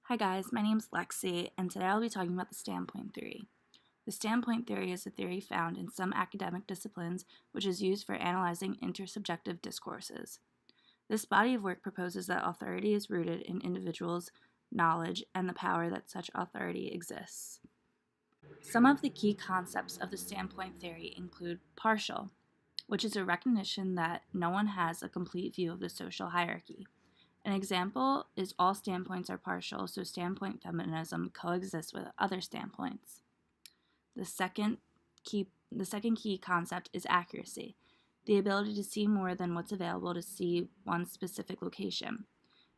Hi guys, my name's Lexi, and today I'll be talking about the standpoint theory. The standpoint theory is a theory found in some academic disciplines which is used for analyzing intersubjective discourses. This body of work proposes that authority is rooted in individuals' knowledge and the power that such authority exists. Some of the key concepts of the standpoint theory include partial, which is a recognition that no one has a complete view of the social hierarchy. An example is all standpoints are partial, so standpoint feminism coexists with other standpoints. The second key concept is accuracy, the ability to see more than what's available to see one specific location.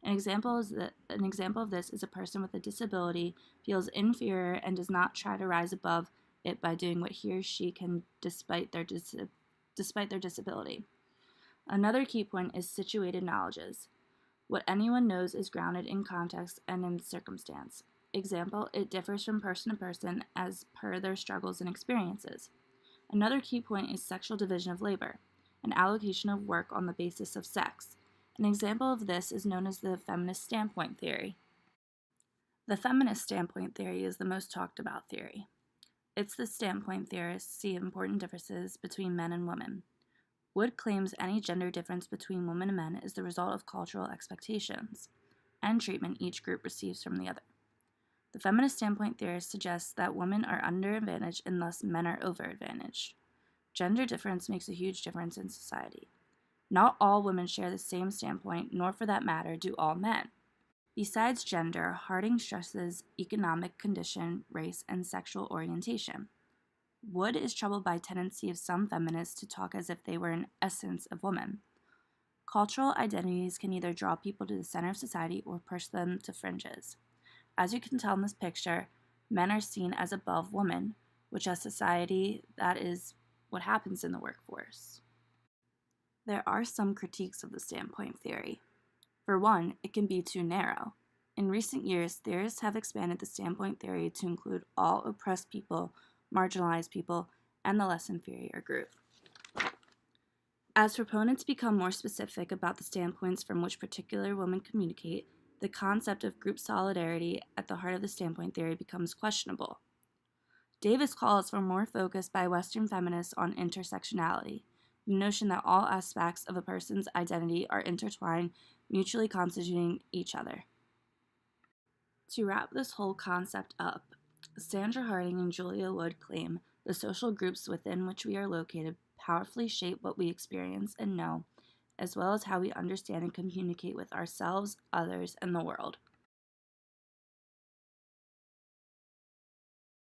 An example of this is a person with a disability feels inferior and does not try to rise above it by doing what he or she can despite their disability. Another key point is situated knowledges. What anyone knows is grounded in context and in circumstance. Example, it differs from person to person as per their struggles and experiences. Another key point is sexual division of labor, an allocation of work on the basis of sex. An example of this is known as the feminist standpoint theory. The feminist standpoint theory is the most talked about theory. It's the standpoint theorists see important differences between men and women. Wood claims any gender difference between women and men is the result of cultural expectations and treatment each group receives from the other. The feminist standpoint theorist suggests that women are underadvantaged and thus men are overadvantaged. Gender difference makes a huge difference in society. Not all women share the same standpoint, nor for that matter do all men. Besides gender, Harding stresses economic condition, race, and sexual orientation. Wood is troubled by tendency of some feminists to talk as if they were an essence of woman. Cultural identities can either draw people to the center of society or push them to fringes. As you can tell in this picture, men are seen as above women, which as society, that is what happens in the workforce. There are some critiques of the standpoint theory. For one, it can be too narrow. In recent years, theorists have expanded the standpoint theory to include all oppressed people, marginalized people, and the less inferior group. As proponents become more specific about the standpoints from which particular women communicate, the concept of group solidarity at the heart of the standpoint theory becomes questionable. Davis calls for more focus by Western feminists on intersectionality, the notion that all aspects of a person's identity are intertwined, mutually constituting each other. To wrap this whole concept up, Sandra Harding and Julia Wood claim the social groups within which we are located powerfully shape what we experience and know, as well as how we understand and communicate with ourselves, others, and the world.